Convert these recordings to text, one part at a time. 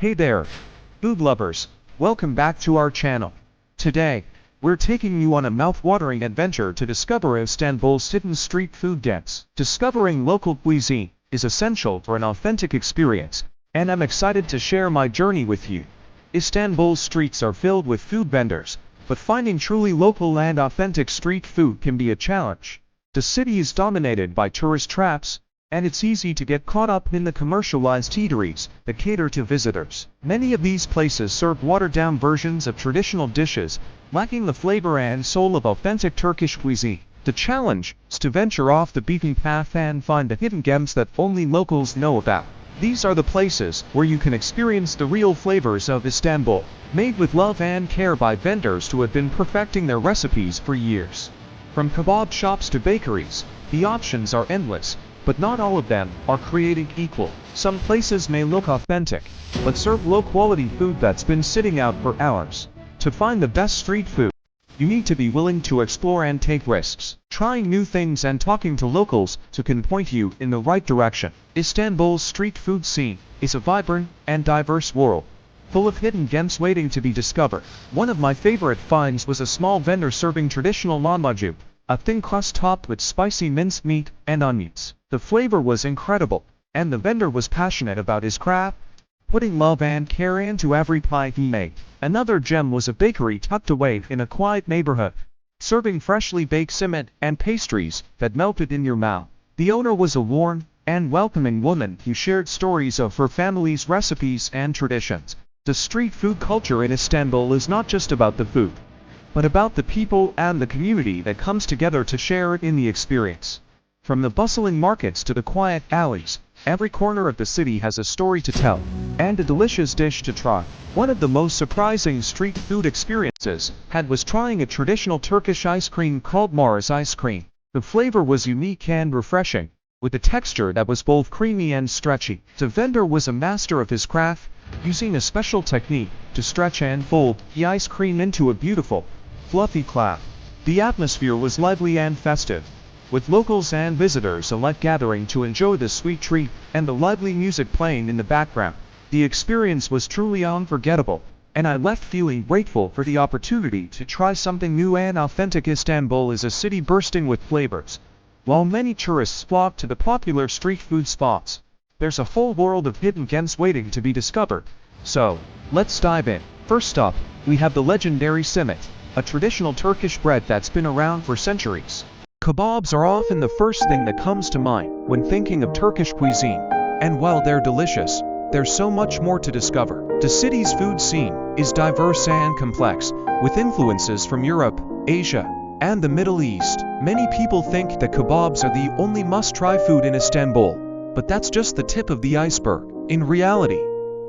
Hey there, food lovers, welcome back to our channel. Today, we're taking you on a mouth-watering adventure to discover Istanbul's hidden street food dens. Discovering local cuisine is essential for an authentic experience, and I'm excited to share my journey with you. Istanbul's streets are filled with food vendors, but finding truly local and authentic street food can be a challenge. The city is dominated by tourist traps, and it's easy to get caught up in the commercialized eateries that cater to visitors. Many of these places serve watered-down versions of traditional dishes, lacking the flavor and soul of authentic Turkish cuisine. The challenge is to venture off the beaten path and find the hidden gems that only locals know about. These are the places where you can experience the real flavors of Istanbul, made with love and care by vendors who have been perfecting their recipes for years. From kebab shops to bakeries, the options are endless, but not all of them are created equal. Some places may look authentic, but serve low-quality food that's been sitting out for hours. To find the best street food, you need to be willing to explore and take risks, trying new things and talking to locals who can point you in the right direction. Istanbul's street food scene is a vibrant and diverse world, full of hidden gems waiting to be discovered. One of my favorite finds was a small vendor serving traditional lahmacun, a thin crust topped with spicy minced meat and onions. The flavor was incredible, and the vendor was passionate about his craft, putting love and care into every pie he made. Another gem was a bakery tucked away in a quiet neighborhood, serving freshly baked cement and pastries that melted in your mouth. The owner was a warm and welcoming woman who shared stories of her family's recipes and traditions. The street food culture in Istanbul is not just about the food, but about the people and the community that comes together to share in the experience. From the bustling markets to the quiet alleys, every corner of the city has a story to tell, and a delicious dish to try. One of the most surprising street food experiences I had was trying a traditional Turkish ice cream called Mars ice cream. The flavor was unique and refreshing, with a texture that was both creamy and stretchy. The vendor was a master of his craft, using a special technique to stretch and fold the ice cream into a beautiful, fluffy cloud. The atmosphere was lively and festive, with locals and visitors alike gathering to enjoy the sweet treat and the lively music playing in the background. The experience was truly unforgettable, and I left feeling grateful for the opportunity to try something new and authentic. Istanbul is a city bursting with flavors. While many tourists flock to the popular street food spots, there's a whole world of hidden gems waiting to be discovered. So, let's dive in. First up, we have the legendary simit, a traditional Turkish bread that's been around for centuries. Kebabs are often the first thing that comes to mind when thinking of Turkish cuisine, and while they're delicious, there's so much more to discover. The city's food scene is diverse and complex, with influences from Europe, Asia, and the Middle East. Many people think that kebabs are the only must-try food in Istanbul, but that's just the tip of the iceberg. In reality,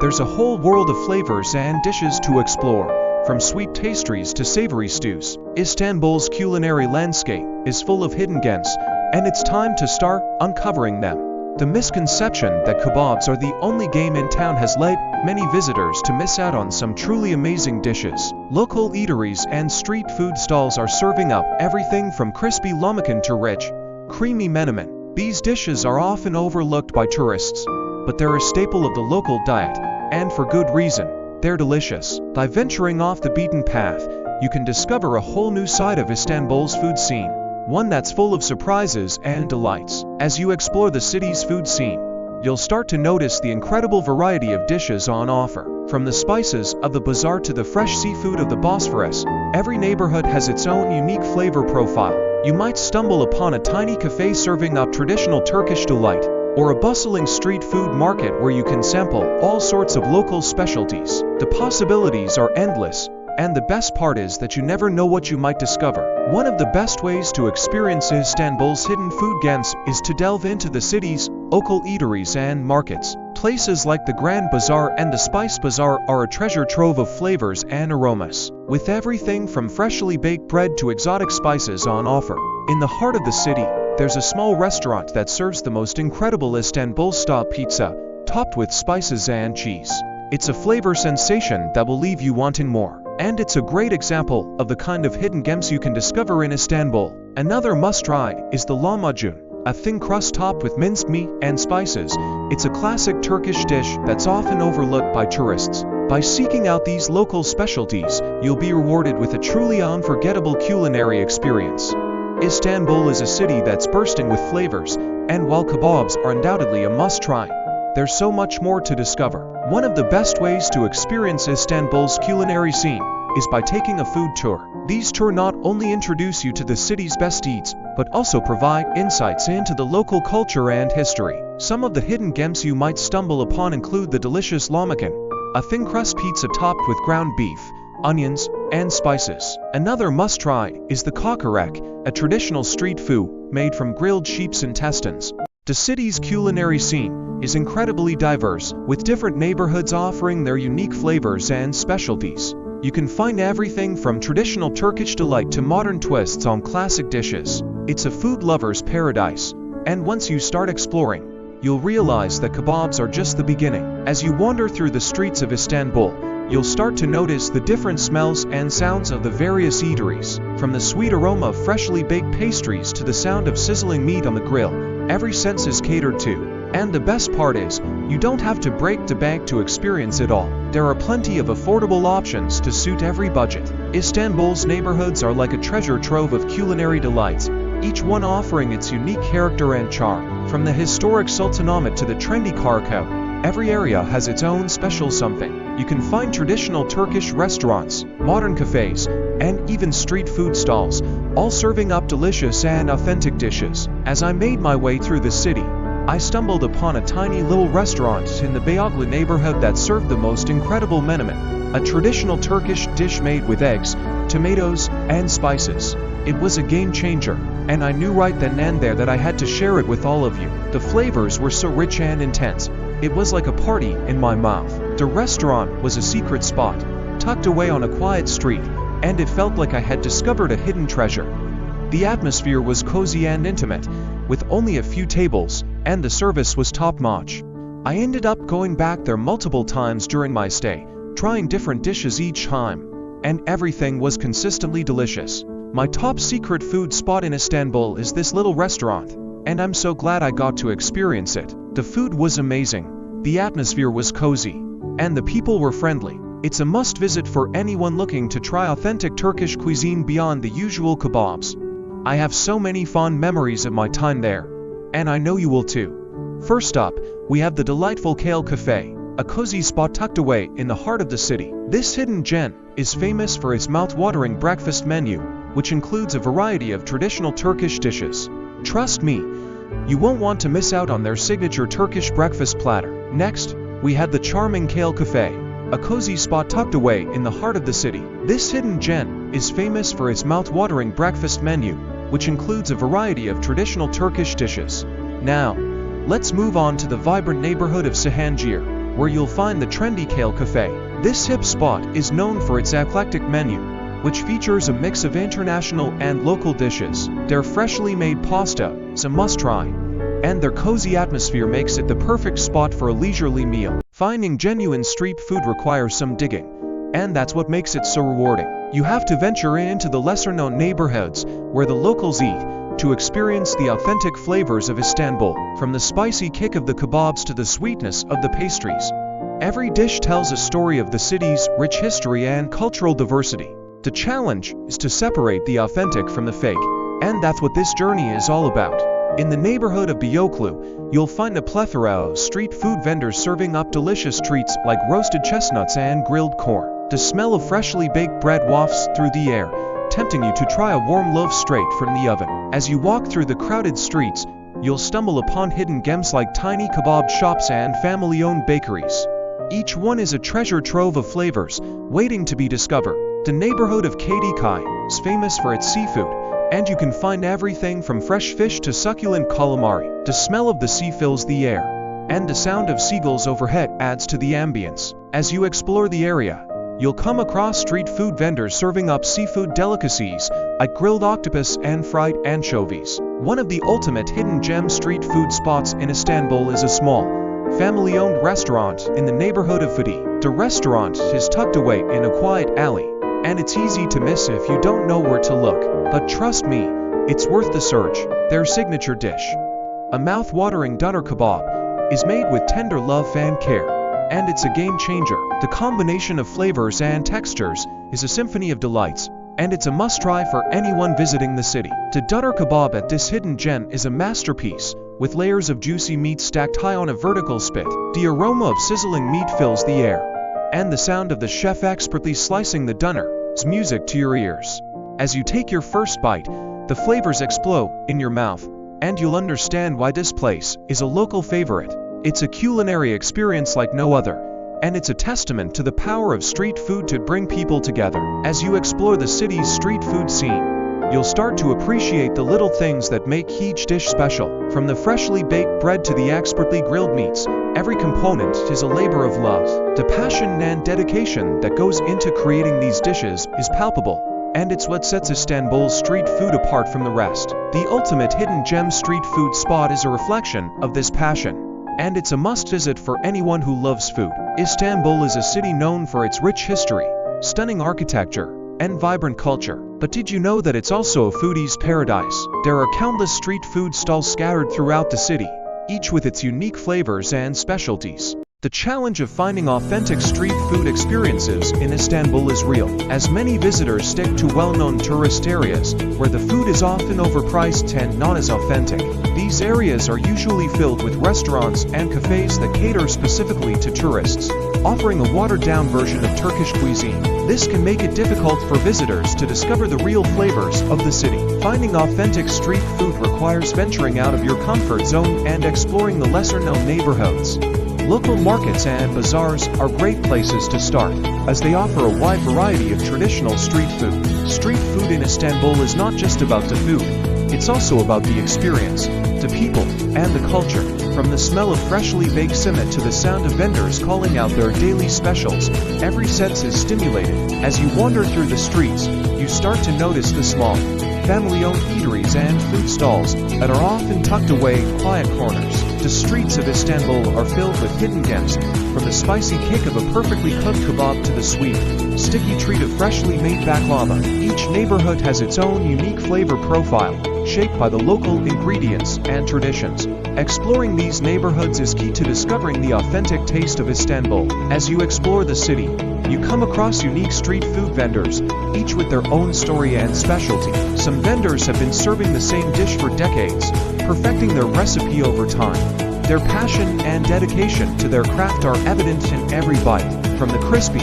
there's a whole world of flavors and dishes to explore. From sweet pastries to savory stews, Istanbul's culinary landscape is full of hidden gems, and it's time to start uncovering them. The misconception that kebabs are the only game in town has led many visitors to miss out on some truly amazing dishes. Local eateries and street food stalls are serving up everything from crispy lahmacun to rich, creamy menemen. These dishes are often overlooked by tourists, but they're a staple of the local diet, and for good reason. They're delicious. By venturing off the beaten path, you can discover a whole new side of Istanbul's food scene, one that's full of surprises and delights. As you explore the city's food scene, you'll start to notice the incredible variety of dishes on offer. From the spices of the bazaar to the fresh seafood of the Bosphorus, every neighborhood has its own unique flavor profile. You might stumble upon a tiny cafe serving up traditional Turkish delight, or a bustling street food market where you can sample all sorts of local specialties. The possibilities are endless, and the best part is that you never know what you might discover. One of the best ways to experience Istanbul's hidden food gems is to delve into the city's local eateries and markets. Places like the Grand Bazaar and the Spice Bazaar are a treasure trove of flavors and aromas, with everything from freshly baked bread to exotic spices on offer. In the heart of the city, there's a small restaurant that serves the most incredible Istanbul-style pizza, topped with spices and cheese. It's a flavor sensation that will leave you wanting more, and it's a great example of the kind of hidden gems you can discover in Istanbul. Another must-try is the lahmacun, a thin crust topped with minced meat and spices. It's a classic Turkish dish that's often overlooked by tourists. By seeking out these local specialties, you'll be rewarded with a truly unforgettable culinary experience. Istanbul is a city that's bursting with flavors, and while kebabs are undoubtedly a must-try, there's so much more to discover. One of the best ways to experience Istanbul's culinary scene is by taking a food tour. These tours not only introduce you to the city's best eats, but also provide insights into the local culture and history. Some of the hidden gems you might stumble upon include the delicious lahmacun, a thin crust pizza topped with ground beef, onions, and spices. Another must-try is the kokorek, a traditional street food made from grilled sheep's intestines. The city's culinary scene is incredibly diverse, with different neighborhoods offering their unique flavors and specialties. You can find everything from traditional Turkish delight to modern twists on classic dishes. It's a food lover's paradise, and once you start exploring, you'll realize that kebabs are just the beginning. As you wander through the streets of Istanbul, you'll start to notice the different smells and sounds of the various eateries. From the sweet aroma of freshly baked pastries to the sound of sizzling meat on the grill, every sense is catered to. And the best part is, you don't have to break the bank to experience it all. There are plenty of affordable options to suit every budget. Istanbul's neighborhoods are like a treasure trove of culinary delights, each one offering its unique character and charm. From the historic Sultanahmet to the trendy Karaköy, every area has its own special something. You can find traditional Turkish restaurants, modern cafes, and even street food stalls, all serving up delicious and authentic dishes. As I made my way through the city, I stumbled upon a tiny little restaurant in the Beyoğlu neighborhood that served the most incredible menemen, a traditional Turkish dish made with eggs, tomatoes, and spices. It was a game changer, and I knew right then and there that I had to share it with all of you. The flavors were so rich and intense, it was like a party in my mouth. The restaurant was a secret spot, tucked away on a quiet street, and it felt like I had discovered a hidden treasure. The atmosphere was cozy and intimate, with only a few tables, and the service was top-notch. I ended up going back there multiple times during my stay, trying different dishes each time, and everything was consistently delicious. My top secret food spot in Istanbul is this little restaurant, and I'm so glad I got to experience it. The food was amazing, the atmosphere was cozy, and the people were friendly. It's a must-visit for anyone looking to try authentic Turkish cuisine beyond the usual kebabs. I have so many fond memories of my time there, and I know you will too. First up, we have the delightful Kale Cafe, a cozy spot tucked away in the heart of the city. This hidden gem is famous for its mouth-watering breakfast menu, which includes a variety of traditional Turkish dishes. Trust me, you won't want to miss out on their signature Turkish breakfast platter. Next, we had the charming Kale Cafe, a cozy spot tucked away in the heart of the city. This hidden gem is famous for its mouth-watering breakfast menu, which includes a variety of traditional Turkish dishes. Now, let's move on to the vibrant neighborhood of Cihangir, where you'll find the trendy Kale Cafe. This hip spot is known for its eclectic menu, which features a mix of international and local dishes. Their freshly made pasta is a must-try, and their cozy atmosphere makes it the perfect spot for a leisurely meal. Finding genuine street food requires some digging, and that's what makes it so rewarding. You have to venture into the lesser-known neighborhoods where the locals eat to experience the authentic flavors of Istanbul. From the spicy kick of the kebabs to the sweetness of the pastries, every dish tells a story of the city's rich history and cultural diversity. The challenge is to separate the authentic from the fake, and that's what this journey is all about. In the neighborhood of Beyoğlu, you'll find a plethora of street food vendors serving up delicious treats like roasted chestnuts and grilled corn. The smell of freshly baked bread wafts through the air, tempting you to try a warm loaf straight from the oven. As you walk through the crowded streets, you'll stumble upon hidden gems like tiny kebab shops and family-owned bakeries. Each one is a treasure trove of flavors, waiting to be discovered. The neighborhood of Kadıköy is famous for its seafood, and you can find everything from fresh fish to succulent calamari. The smell of the sea fills the air, and the sound of seagulls overhead adds to the ambience. As you explore the area, you'll come across street food vendors serving up seafood delicacies like grilled octopus and fried anchovies. One of the ultimate hidden gem street food spots in Istanbul is a small, family-owned restaurant in the neighborhood of Foodie. The restaurant is tucked away in a quiet alley, and it's easy to miss if you don't know where to look. But trust me, it's worth the search. Their signature dish, a mouth-watering doner kebab, is made with tender love and care. And it's a game changer. The combination of flavors and textures is a symphony of delights, and it's a must-try for anyone visiting the city. The Dutter kebab at this hidden gem is a masterpiece, with layers of juicy meat stacked high on a vertical spit. The aroma of sizzling meat fills the air, and the sound of the chef expertly slicing the doner is music to your ears. As you take your first bite, the flavors explode in your mouth, and you'll understand why this place is a local favorite. It's a culinary experience like no other, and it's a testament to the power of street food to bring people together. As you explore the city's street food scene, you'll start to appreciate the little things that make each dish special. From the freshly baked bread to the expertly grilled meats, every component is a labor of love. The passion and dedication that goes into creating these dishes is palpable, and it's what sets Istanbul's street food apart from the rest. The ultimate hidden gem street food spot is a reflection of this passion, and it's a must-visit for anyone who loves food. Istanbul is a city known for its rich history, stunning architecture, and vibrant culture. But did you know that it's also a foodie's paradise? There are countless street food stalls scattered throughout the city, each with its unique flavors and specialties. The challenge of finding authentic street food experiences in Istanbul is real, as many visitors stick to well-known tourist areas, where the food is often overpriced and not as authentic. These areas are usually filled with restaurants and cafes that cater specifically to tourists, offering a watered-down version of Turkish cuisine. This can make it difficult for visitors to discover the real flavors of the city. Finding authentic street food requires venturing out of your comfort zone and exploring the lesser-known neighborhoods. Local markets and bazaars are great places to start, as they offer a wide variety of traditional street food. Street food in Istanbul is not just about the food, it's also about the experience, the people, and the culture. From the smell of freshly baked simit to the sound of vendors calling out their daily specials, every sense is stimulated. As you wander through the streets, you start to notice the small, family-owned eateries and food stalls that are often tucked away in quiet corners. The streets of Istanbul are filled with hidden gems, from the spicy kick of a perfectly cooked kebab to the sweet, sticky treat of freshly made baklava. Each neighborhood has its own unique flavor profile, shaped by the local ingredients and traditions. Exploring these neighborhoods is key to discovering the authentic taste of Istanbul. As you explore the city, you come across unique street food vendors, each with their own story and specialty. Some vendors have been serving the same dish for decades, perfecting their recipe over time. Their passion and dedication to their craft are evident in every bite, from the crispy,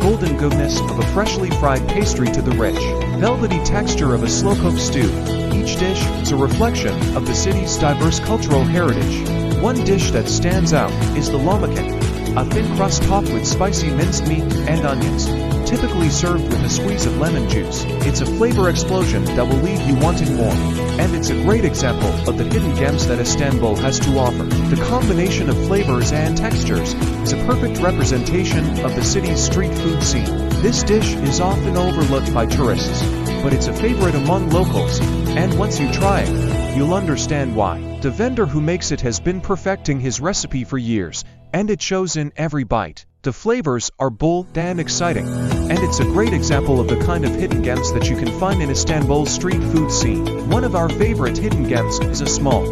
golden goodness of a freshly fried pastry to the rich, velvety texture of a slow-cooked stew. Each dish is a reflection of the city's diverse cultural heritage. One dish that stands out is the lahmacun, a thin crust topped with spicy minced meat and onions, typically served with a squeeze of lemon juice. It's a flavor explosion that will leave you wanting more, and it's a great example of the hidden gems that Istanbul has to offer. The combination of flavors and textures is a perfect representation of the city's street food scene. This dish is often overlooked by tourists, but it's a favorite among locals, and once you try it, you'll understand why. The vendor who makes it has been perfecting his recipe for years, and it shows in every bite. The flavors are bold and exciting, and it's a great example of the kind of hidden gems that you can find in Istanbul's street food scene. One of our favorite hidden gems is a small,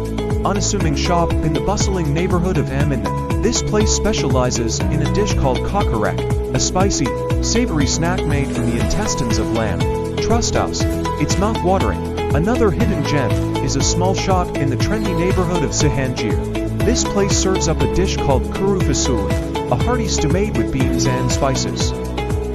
unassuming shop in the bustling neighborhood of Eminönü. This place specializes in a dish called kokorek, a spicy, savory snack made from the intestines of lamb. Trust us, it's mouth-watering. Another hidden gem is a small shop in the trendy neighborhood of Cihangir. This place serves up a dish called kuru fasulye, a hearty stew made with beans and spices.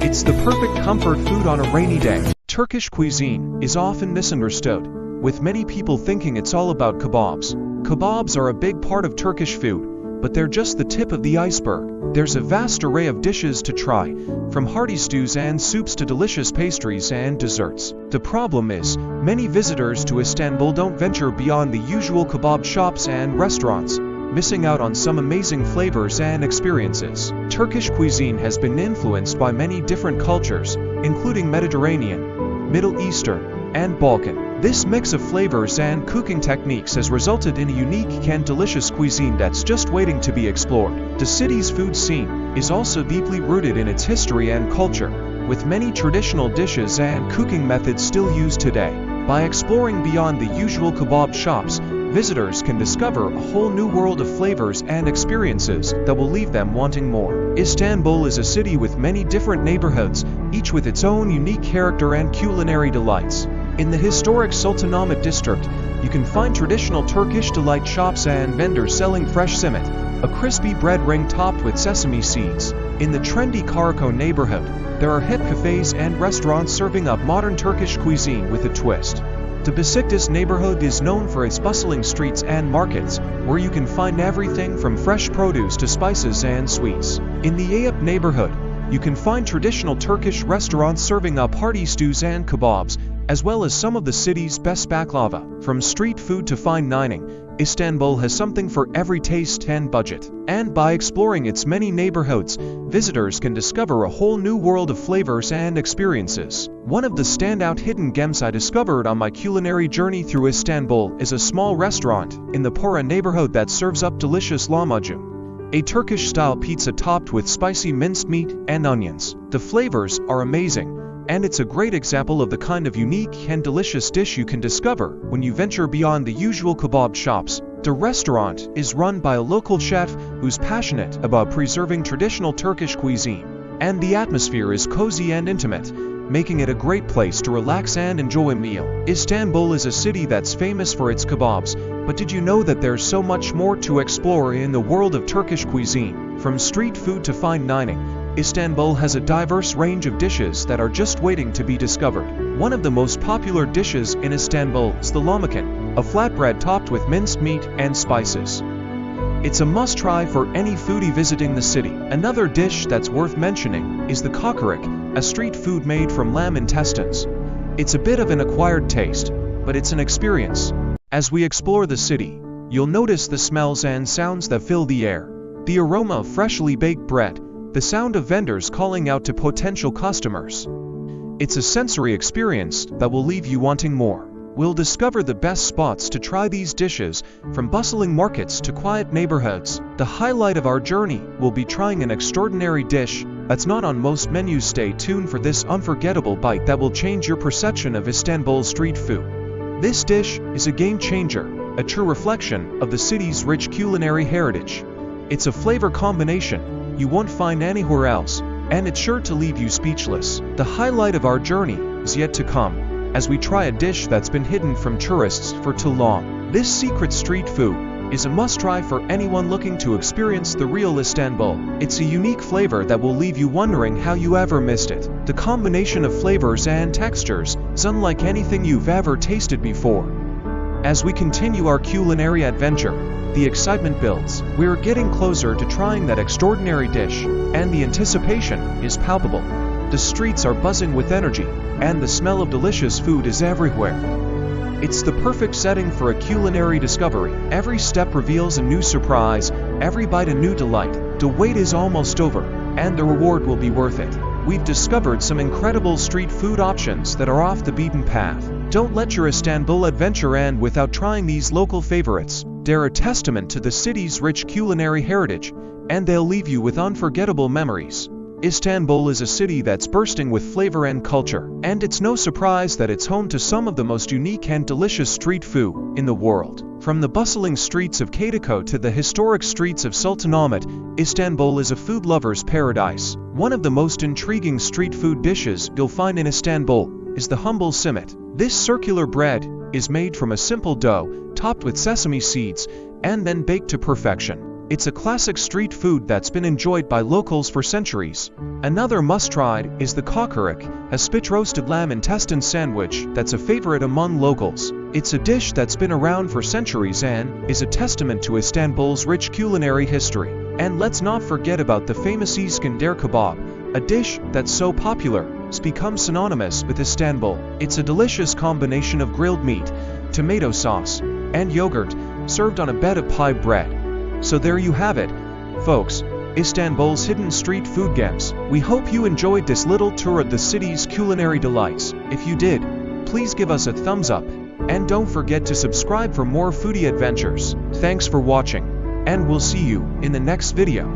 It's the perfect comfort food on a rainy day. Turkish cuisine is often misunderstood, with many people thinking it's all about kebabs. Kebabs are a big part of Turkish food, but they're just the tip of the iceberg. There's a vast array of dishes to try, from hearty stews and soups to delicious pastries and desserts. The problem is, many visitors to Istanbul don't venture beyond the usual kebab shops and restaurants, missing out on some amazing flavors and experiences. Turkish cuisine has been influenced by many different cultures, including Mediterranean, Middle Eastern, and Balkan. This mix of flavors and cooking techniques has resulted in a unique and delicious cuisine that's just waiting to be explored. The city's food scene is also deeply rooted in its history and culture, with many traditional dishes and cooking methods still used today. By exploring beyond the usual kebab shops, visitors can discover a whole new world of flavors and experiences that will leave them wanting more. Istanbul is a city with many different neighborhoods, each with its own unique character and culinary delights. In the historic Sultanahmet district, you can find traditional Turkish delight shops and vendors selling fresh simit, a crispy bread ring topped with sesame seeds. In the trendy Karaköy neighborhood, there are hip cafes and restaurants serving up modern Turkish cuisine with a twist. The Besiktas neighborhood is known for its bustling streets and markets, where you can find everything from fresh produce to spices and sweets. In the Eyüp neighborhood, you can find traditional Turkish restaurants serving up hearty stews and kebabs, as well as some of the city's best baklava. From street food to fine dining, Istanbul has something for every taste and budget. And by exploring its many neighborhoods, visitors can discover a whole new world of flavors and experiences. One of the standout hidden gems I discovered on my culinary journey through Istanbul is a small restaurant in the Pora neighborhood that serves up delicious lahmacun, a Turkish-style pizza topped with spicy minced meat and onions. The flavors are amazing, and it's a great example of the kind of unique and delicious dish you can discover when you venture beyond the usual kebab shops. The restaurant is run by a local chef who's passionate about preserving traditional Turkish cuisine, and the atmosphere is cozy and intimate, making it a great place to relax and enjoy a meal. Istanbul is a city that's famous for its kebabs, but did you know that there's so much more to explore in the world of Turkish cuisine? From street food to fine dining, Istanbul has a diverse range of dishes that are just waiting to be discovered. One of the most popular dishes in Istanbul is the lahmacun, a flatbread topped with minced meat and spices. It's a must-try for any foodie visiting the city. Another dish that's worth mentioning is the kokoreç, a street food made from lamb intestines. It's a bit of an acquired taste, but it's an experience. As we explore the city, you'll notice the smells and sounds that fill the air. The aroma of freshly baked bread, the sound of vendors calling out to potential customers. It's a sensory experience that will leave you wanting more. We'll discover the best spots to try these dishes, from bustling markets to quiet neighborhoods. The highlight of our journey will be trying an extraordinary dish that's not on most menus. Stay tuned for this unforgettable bite that will change your perception of Istanbul street food. This dish is a game changer, a true reflection of the city's rich culinary heritage. It's a flavor combination you won't find anywhere else, and it's sure to leave you speechless. The highlight of our journey is yet to come, as we try a dish that's been hidden from tourists for too long. This secret street food is a must-try for anyone looking to experience the real Istanbul. It's a unique flavor that will leave you wondering how you ever missed it. The combination of flavors and textures is unlike anything you've ever tasted before. As we continue our culinary adventure, the excitement builds. We're getting closer to trying that extraordinary dish, and the anticipation is palpable. The streets are buzzing with energy, and the smell of delicious food is everywhere. It's the perfect setting for a culinary discovery. Every step reveals a new surprise, every bite a new delight. The wait is almost over, and the reward will be worth it. We've discovered some incredible street food options that are off the beaten path. Don't let your Istanbul adventure end without trying these local favorites. They're a testament to the city's rich culinary heritage, and they'll leave you with unforgettable memories. Istanbul is a city that's bursting with flavor and culture, and it's no surprise that it's home to some of the most unique and delicious street food in the world. From the bustling streets of Kadıköy to the historic streets of Sultanahmet, Istanbul is a food lover's paradise. One of the most intriguing street food dishes you'll find in Istanbul is the humble simit. This circular bread is made from a simple dough, topped with sesame seeds, and then baked to perfection. It's a classic street food that's been enjoyed by locals for centuries. Another must-try is the kokoreç, a spit-roasted lamb intestine sandwich that's a favorite among locals. It's a dish that's been around for centuries and is a testament to Istanbul's rich culinary history. And let's not forget about the famous Iskender kebab, a dish that's so popular it's become synonymous with Istanbul. It's a delicious combination of grilled meat, tomato sauce, and yogurt, served on a bed of pie bread. So there you have it, folks, Istanbul's hidden street food gems. We hope you enjoyed this little tour of the city's culinary delights. If you did, please give us a thumbs up, and don't forget to subscribe for more foodie adventures. Thanks for watching, and we'll see you in the next video.